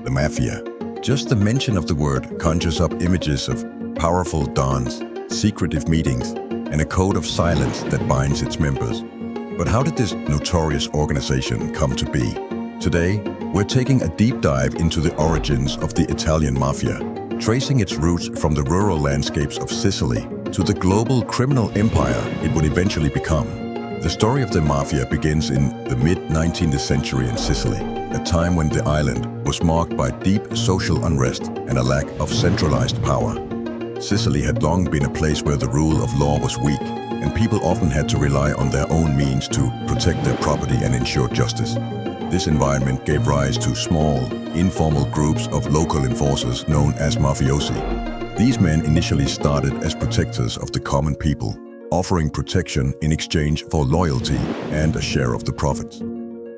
the Mafia. Just the mention of the word conjures up images of powerful dons, secretive meetings, and a code of silence that binds its members. But how did this notorious organization come to be? Today, we're taking a deep dive into the origins of the Italian Mafia, tracing its roots from the rural landscapes of Sicily to the global criminal empire it would eventually become. The story of the Mafia begins in the mid-19th century in Sicily, a time when the island was marked by deep social unrest and a lack of centralized power. Sicily had long been a place where the rule of law was weak, and people often had to rely on their own means to protect their property and ensure justice. This environment gave rise to small, informal groups of local enforcers known as mafiosi. These men initially started as protectors of the common people, offering protection in exchange for loyalty and a share of the profits.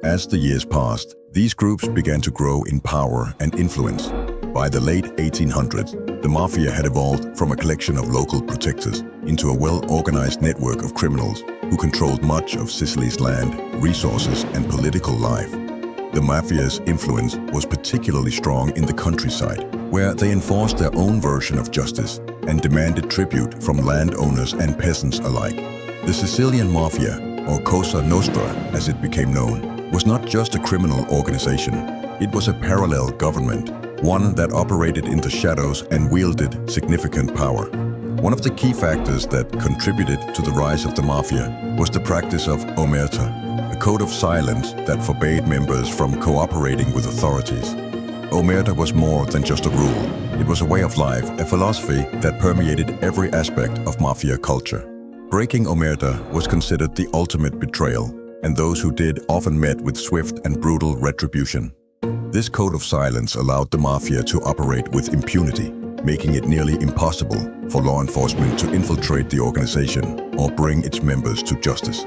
As the years passed, these groups began to grow in power and influence. By the late 1800s, the Mafia had evolved from a collection of local protectors into a well-organized network of criminals who controlled much of Sicily's land, resources, and political life. The Mafia's influence was particularly strong in the countryside, where they enforced their own version of justice and demanded tribute from landowners and peasants alike. The Sicilian Mafia, or Cosa Nostra as it became known, was not just a criminal organization. It was a parallel government, one that operated in the shadows and wielded significant power. One of the key factors that contributed to the rise of the Mafia was the practice of omerta, a code of silence that forbade members from cooperating with authorities. Omerta was more than just a rule. It was a way of life, a philosophy that permeated every aspect of Mafia culture. Breaking omerta was considered the ultimate betrayal, and those who did often met with swift and brutal retribution. This code of silence allowed the Mafia to operate with impunity, making it nearly impossible for law enforcement to infiltrate the organization or bring its members to justice.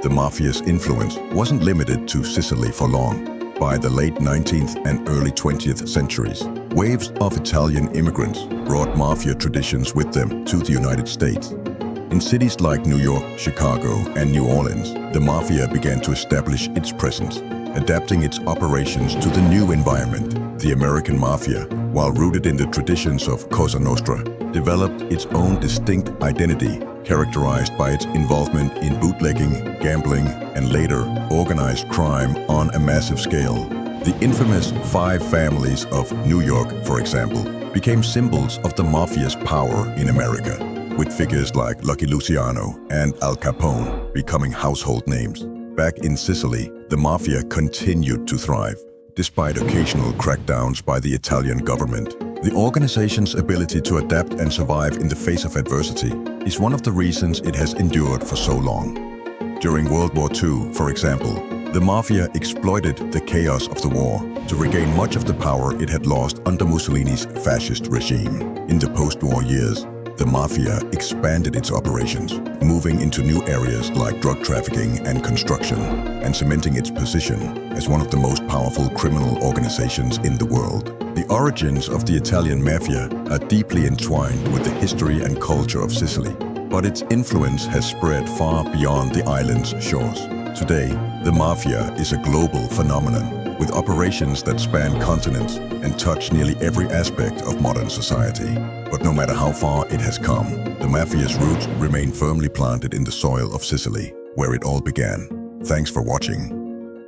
The Mafia's influence wasn't limited to Sicily for long. By the late 19th and early 20th centuries, waves of Italian immigrants brought Mafia traditions with them to the United States. In cities like New York, Chicago, and New Orleans, the Mafia began to establish its presence, adapting its operations to the new environment. The American Mafia, while rooted in the traditions of Cosa Nostra, developed its own distinct identity, characterized by its involvement in bootlegging, gambling, and later organized crime on a massive scale. The infamous Five Families of New York, for example, became symbols of the Mafia's power in America, with figures like Lucky Luciano and Al Capone becoming household names. Back in Sicily, the Mafia continued to thrive, despite occasional crackdowns by the Italian government. The organization's ability to adapt and survive in the face of adversity is one of the reasons it has endured for so long. During World War II, for example, the Mafia exploited the chaos of the war to regain much of the power it had lost under Mussolini's fascist regime. In the post-war years, the Mafia expanded its operations, moving into new areas like drug trafficking and construction, and cementing its position as one of the most powerful criminal organizations in the world. The origins of the Italian Mafia are deeply entwined with the history and culture of Sicily, but its influence has spread far beyond the island's shores. Today, the Mafia is a global phenomenon, with operations that span continents and touch nearly every aspect of modern society. But no matter how far it has come, the Mafia's roots remain firmly planted in the soil of Sicily, where it all began. Thanks for watching.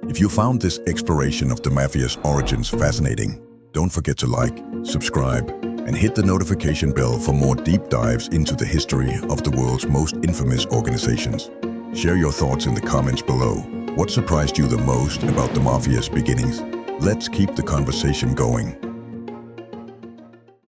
If you found this exploration of the Mafia's origins fascinating, don't forget to like, subscribe, and hit the notification bell for more deep dives into the history of the world's most infamous organizations. Share your thoughts in the comments below. What surprised you the most about the Mafia's beginnings? Let's keep the conversation going.